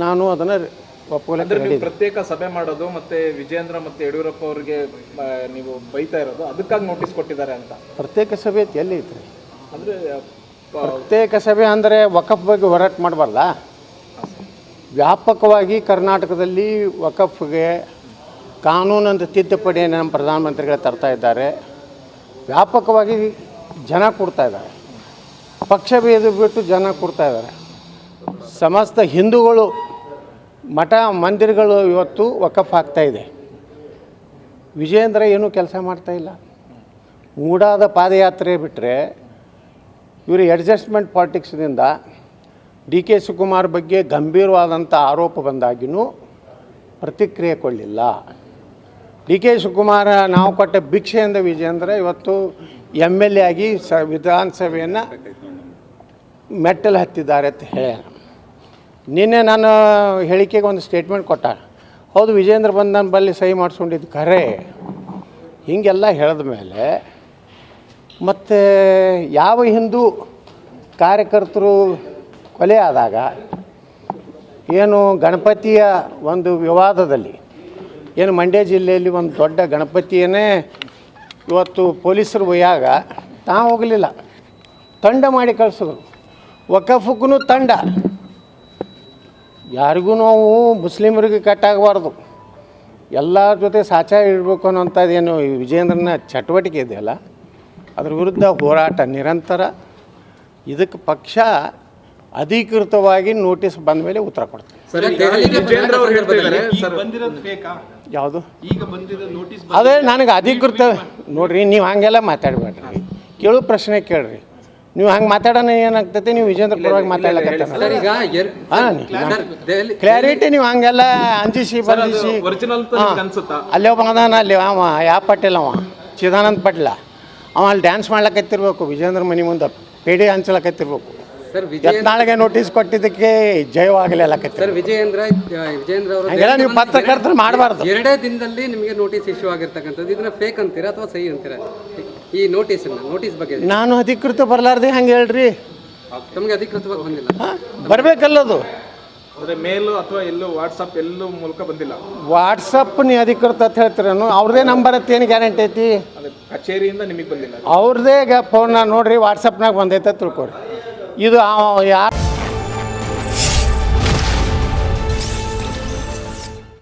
ನಾನು ಅದನ್ನು ಒಪ್ಪಲಿಕ್ಕೆ ಪ್ರತ್ಯೇಕ ಸಭೆ ಮಾಡೋದು ಮತ್ತು ವಿಜಯೇಂದ್ರ ಮತ್ತು ಯಡಿಯೂರಪ್ಪ ಅವರಿಗೆ ನೀವು ಬೈತಾ ಇರೋದು ಅದಕ್ಕಾಗಿ ನೋಟಿಸ್ ಕೊಟ್ಟಿದ್ದಾರೆ ಅಂತ. ಪ್ರತ್ಯೇಕ ಸಭೆ ಎಲ್ಲಿ ಐತ್ರಿ? ಅಂದರೆ ಪ್ರತ್ಯೇಕ ಸಭೆ ಅಂದರೆ ವಕಫ್ ಬಗ್ಗೆ ಹೋರಾಟ ಮಾಡಬಾರ್ದಾ? ವ್ಯಾಪಕವಾಗಿ ಕರ್ನಾಟಕದಲ್ಲಿ ವಕಫ್ಗೆ ಕಾನೂನಂತ ತಿದ್ದುಪಡಿಯನ್ನು ನಮ್ಮ ಪ್ರಧಾನಮಂತ್ರಿಗಳು ತರ್ತಾ ಇದ್ದಾರೆ. ವ್ಯಾಪಕವಾಗಿ ಜನ ಕೊಡ್ತಾ ಇದ್ದಾರೆ, ಪಕ್ಷ ಭೇದ ಬಿಟ್ಟು ಜನ ಕೊಡ್ತಾ ಇದ್ದಾರೆ. ಸಮಸ್ತ ಹಿಂದೂಗಳು ಮಠ ಮಂದಿರಗಳು ಇವತ್ತು ವಕಫ್ ಆಗ್ತಾಯಿದೆ. ವಿಜಯೇಂದ್ರ ಏನೂ ಕೆಲಸ ಮಾಡ್ತಾಯಿಲ್ಲ. ಮೂಡಾದ ಪಾದಯಾತ್ರೆ ಬಿಟ್ಟರೆ ಇವರು ಅಡ್ಜಸ್ಟ್ಮೆಂಟ್ ಪಾಲಿಟಿಕ್ಸ್ನಿಂದ DK ಶಿವಕುಮಾರ್ ಬಗ್ಗೆ ಗಂಭೀರವಾದಂಥ ಆರೋಪ ಬಂದಾಗಿಯೂ ಪ್ರತಿಕ್ರಿಯೆ ಕೊಡಲಿಲ್ಲ. DK ಶಿವಕುಮಾರ ನಾವು ಕೊಟ್ಟ ಭಿಕ್ಷೆಯಿಂದ ವಿಜಯೇಂದ್ರ ಇವತ್ತು MLA ಆಗಿ ವಿಧಾನಸಭೆಯನ್ನು ಮೆಟ್ಟಲು ಹತ್ತಿದ್ದಾರೆ ಅಂತ ಹೇಳ. ನಿನ್ನೆ ನಾನು ಹೇಳಿಕೆಗೆ ಒಂದು ಸ್ಟೇಟ್ಮೆಂಟ್ ಕೊಟ್ಟ. ಹೌದು, ವಿಜಯೇಂದ್ರ ಬಂದು ನನ್ನ ಬಳಿ ಸಹಿ ಮಾಡಿಸ್ಕೊಂಡಿದ್ದು ಖರೆ. ಹೀಗೆಲ್ಲ ಹೇಳಿದ ಮೇಲೆ ಮತ್ತು ಯಾವ ಹಿಂದೂ ಕಾರ್ಯಕರ್ತರು ಕೊಲೆ ಆದಾಗ ಏನು ಗಣಪತಿಯ ಒಂದು ವಿವಾದದಲ್ಲಿ ಏನು ಮಂಡ್ಯ ಜಿಲ್ಲೆಯಲ್ಲಿ ಒಂದು ದೊಡ್ಡ ಗಣಪತಿಯನ್ನೇ ಇವತ್ತು ಪೊಲೀಸರು ಒಯ್ಯಾಗ ತಾವು ಹೋಗಲಿಲ್ಲ, ತಂಡ ಮಾಡಿ ಕಳಿಸಿದ್ರು. ವಕಫಕ್ಕೂ ತಂಡ. ಯಾರಿಗೂ ನಾವು ಮುಸ್ಲಿಮರಿಗೆ ಕಟ್ಟಾಗಬಾರ್ದು, ಎಲ್ಲರ ಜೊತೆ ಸಾಚ ಇಡಬೇಕು ಅನ್ನೋಂಥದ್ದೇನು ವಿಜಯೇಂದ್ರನ ಚಟುವಟಿಕೆ ಇದೆಯಲ್ಲ, ಅದ್ರ ವಿರುದ್ಧ ಹೋರಾಟ ನಿರಂತರ. ಇದಕ್ಕೆ ಪಕ್ಷ ಅಧಿಕೃತವಾಗಿ ನೋಟಿಸ್ ಬಂದ ಮೇಲೆ ಉತ್ತರ ಕೊಡ್ತಾರೆ. ಯಾವುದು ಅದೇ ನನಗೆ ಅಧಿಕೃತ ನೋಡ್ರಿ, ನೀವು ಹಂಗೆಲ್ಲ ಮಾತಾಡಬೇಡ್ರಿ, ಕೇಳೋ ಪ್ರಶ್ನೆ ಕೇಳ್ರಿ. ನೀವು ಹಂಗೆ ಮಾತಾಡೋಣ ಏನಾಗ್ತೈತೆ, ನೀವು ವಿಜೇಂದ್ರ ಪರವಾಗಿ ಮಾತಾಡ್ಲಕ್ಕ ಕ್ಲಾರಿಟಿ. ನೀವು ಹಂಗೆಲ್ಲ ಅಂಜಿಸಿ ಬಂದಿಸಿ ಅಲ್ಲೇ ಒಬ್ಬ ಅದಾನ, ಅಲ್ಲಿ ಅವ ಯಾವ ಪಾಟೀಲ್, ಅವ ಚಿದಾನಂದ ಪಾಟೀಲ, ಅವ ಅಲ್ಲಿ ಡ್ಯಾನ್ಸ್ ಮಾಡ್ಲಕತ್ತಿರ್ಬೇಕು, ವಿಜೇಂದ್ರ ಮನೆ ಮುಂದೆ ಪೇಡಿ ಹಂಚಲಕತ್ತಿರ್ಬೇಕು. ನಾಳೆಗೆ ನೋಟಿಸ್ ಕೊಟ್ಟಿದ್ದಕ್ಕೆ ಜಯವಾಗಲಿ ಅಲ್ಲಕತ್ತಿ. ವಿಜಯೇಂದ್ರ ಅವರು ನೀವು ಪತ್ರಕರ್ತರು ಮಾಡಬಾರ್ದು. 2 ದಿನದಲ್ಲಿ ನಿಮಗೆ ನೋಟಿಸ್ ಇಶ್ಯೂ ಆಗಿರ್ತಕ್ಕಂಥದ್ದು, ಇದನ್ನ ಫೇಕ್ ಅಂತೀರಾ ಅಥವಾ ಸಹಿ ಅಂತೀರಾ? ಈ ನೋಟಿಸ್ ಬಗ್ಗೆ ನಾನು ಅಧಿಕೃತ ಬರಲಾರ್ದೆ ಹಂಗೆ ಹೇಳ್ರಿ. ತಮಗೆ ಅಧಿಕೃತವಾಗಿ ಬಂದಿಲ್ಲ, ಬರಬೇಕಲ್ಲದು. ಮೇಲು ಅಥವಾ ಎಲ್ಲೂ ವಾಟ್ಸಪ್ ಎಲ್ಲೂ ಮೂಲಕ ಬಂದಿಲ್ಲ. ವಾಟ್ಸಪ್ ನೀವು ಅಧಿಕೃತ ಅಂತ ಹೇಳ್ತೀರೇನು? ಅವ್ರದ್ದೇ ನಂಬರ್ ಅಂತ ಏನು ಗ್ಯಾರಂಟಿ ಐತಿ? ಕಚೇರಿಯಿಂದ ನಿಮಗೆ ಬಂದಿಲ್ಲ, ಅವ್ರದ್ದೇ ಫೋನ್ ನೋಡ್ರಿ, ವಾಟ್ಸಪ್ನಾಗ ಬಂದೈತೆ ತಿಳ್ಕೊರಿ. ಇದು ಯಾರು